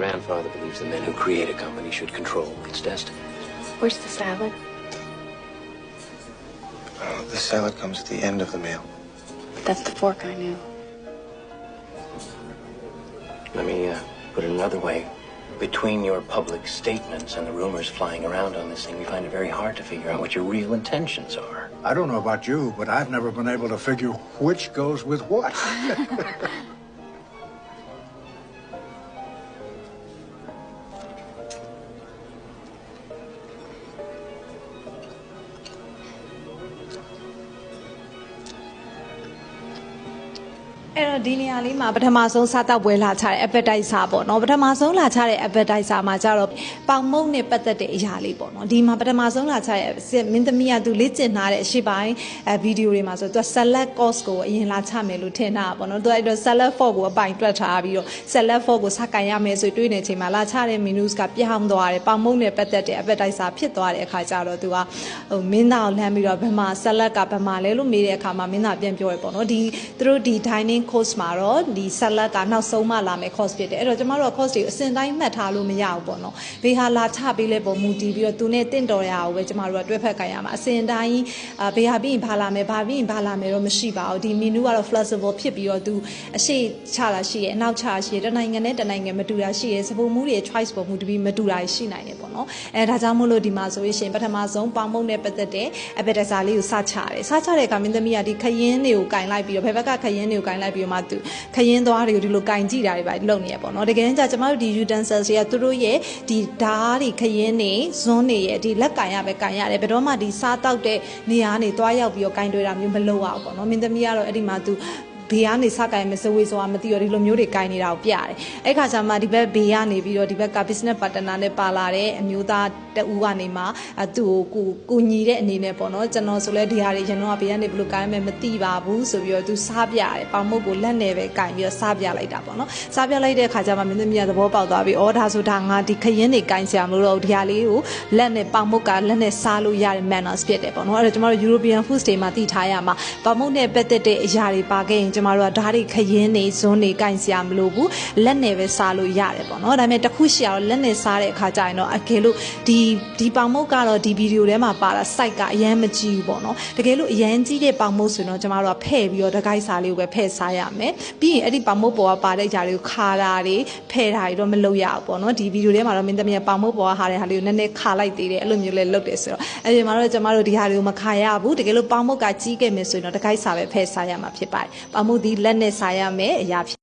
Grandfather believes the men who create a company should control its destiny. Where's the salad? The salad comes at the end of the meal. But that's the fork I knew. Let me put it another way. Between your public statements and the rumors flying around on this thing, we find it very hard to figure out what your real intentions are. I don't know about you, but I've never been able to figure which goes with what. Dini ma Patamason Sata Wella appetizer bono, Patamason la chare appetizer majaro, Pamone Pata de Yali bono, Dima Patamason la chare, Mintamia do litin, she buy a video remaso to select Costco in La Chame Lutena bono, do I do seller fogo buying to Tavio, seller fogo Sakayame, so doing it in Malachare Minuska Pihamdoare, Pamone Pata de appetizer, Pitoare Kajaro Dua, Mina Lamira Bema, seller Capamale, Media Kama, Mina Biampo bono, through the dining course maro the salad kaနောက်ဆုံးမှလာမယ် course ဖြစ်တယ်အဲ့တော့ကျမတို့ course တွေအစဉ်တိုင်းမှတ်ထားလို့မရဘူးပေါ့နော်ဘေးဟာလာချပေးလဲပုံမူတည်ပြီးတော့သူနဲ့တင့်တော်ရအောင်ပဲကျမတို့ကတွဲဖက်ကြရမှာအစဉ်တိုင်းဘေးဟာပြီးရင်ဘာလာမယ်ဘာပြီးရင်ဘာလာမယ်တော့မရှိပါဘူးဒီ menu ကတော့ flexible ဖြစ်ပြီးတော့သူအရှိချတာရှိရဲ့အနောက်ချရှိရဲ့တနိုင်ငံနဲ့တနိုင်ငံမတူတာရှိရဲ့စပုံမှုတွေ choice ပုံမှုတပြီးမတူတာရှိနိုင်တယ်ပေါ့နော်အဲဒါကြောင့်မို့လို့ဒီမှာဆိုရင်ပထမဆုံးပေါင်မုံနဲ့ပတ်သက်တဲ့ appetizer လေးကိုစချတယ်စချတဲ့အခါမင်းသမီးကဒီခရင်းတွေကိုကင်လိုက်ပြီးတော့ဘယ်ဘက်ကခရင်းတွေကိုကင်လိုက်ပြီးတော့မှသူခရင်သွားတွေကိုဒီလိုကင်ကြည့်တာတွေပဲလုပ်နေရပေါ့နော်တကယ်တမ်းကျကျမတို့ဒီ utensils တွေကသူတို့ရဲ့ဒီဓာတ်တွေခရင်တွေဇွန်းတွေရဲ့ဒီလက်ကင်ရပဲကင်ရတယ်ဘယ်တော့မှဒီစားတောက်တဲ့နေရာကနေသွားရောက်ပြီးတော့ကင်တွေ့တာမျိုးမလုပ်ရဘူးပေါ့နော်မင်းသမီးကတော့အဲ့ဒီမှာသူဘေးကနေစကိုင်မစဝေးဆိုတာမသိရဒီလိုမျိုးတွေကင်နေတာကိုပြရတယ်အဲ့ခါကျမှဒီဘက်ဘေးကနေပြီးတော့ဒီဘက်က business partner နဲ့ပါလာတဲ့အမျိုးသားတဦးကနေမှသူ့ကိုကိုညီတဲ့အနေနဲ့ပေါ့နော်ကျွန်တော်ဆိုလဲဒီဟာတွေကျွန်တော်ကဘေးကနေဘယ်လိုကိုင်မယ်မသိပါဘူးဆိုပြီးတော့သူစားပြရတယ်ပေါင်မုတ်ကိုလက်နဲ့ပဲကိုင်ပြီးတော့စားပြလိုက်တာပေါ့နော်စားပြလိုက်တဲ့ခါကျမှမင်းသမီးကသဘောပေါက်သွားပြီးဩဒါဆိုဒါငါဒီခရင်တွေကင်စရာမလိုတော့ဒီဟာလေးကိုလက်နဲ့ပေါင်မုတ်ကလက်နဲ့စားလို့ရတဲ့ manners ဖြစ်တယ်ပေါ့နော်အဲ့တော့ကျွန်တော်တို့ European food တွေမှာသိထားရမှာပေါင်မုတ်နဲ့ပတ်သက်တဲ့အရာတွေပါခဲ့ရင်ကျမတို့ကဓာတ်တွေခရင်နေဇွန်းတွေကင်စရာမလိုဘူးလက်နဲ့ပဲစားလို့ရတယ်ပေါ့နော်ဒါပေမဲ့တခုရှိအောင်လက်နဲ့စားတဲ့အခါကျရင်တော့အကယ်လို့ဒီပေါင်မုတ်ကတော့ဒီဗီဒီယိုထဲမှာပါတာ site ကအရန်မကြည့်ဘူးပေါ့နော်တကယ်လို့အရန်ကြီးတဲ့ပေါင်မုတ်ဆိုတော့ကျမတို့ကဖဲ့ပြီးတော့တကိုက်စားလေးကိုပဲဖဲ့စားရမယ်ပြီးရင်အဲ့ဒီပေါင်မုတ်ပေါ်ကပါတဲ့ຢာတွေကိုခါတာတွေဖဲ့တာတွေတော့မလုပ်ရဘူးပေါ့နော်ဒီဗီဒီယိုထဲမှာတော့မင်းသမီးကပေါင်မုတ်ပေါ်ကဟာတဲ့ဟာလေးကိုနည်းနည်းခါလိုက်သေးတယ်အဲ့လိုမျိုးလေးလုပ်တယ်ဆိုတော့အဲ့ဒီမှာတော့ကျမတို့ဒီဟာတွေကိုမခါရဘူးတကယ်လို့ပေါင်မုတ်ကကြီးခဲ့မယ်ဆိုရင်တော့တကိုက်စားပဲဖဲ့စားရမှာဖြစ်ပါတယ်ပေါင်မုတ်ဒီလက်နဲ့စားရမယ်အရာ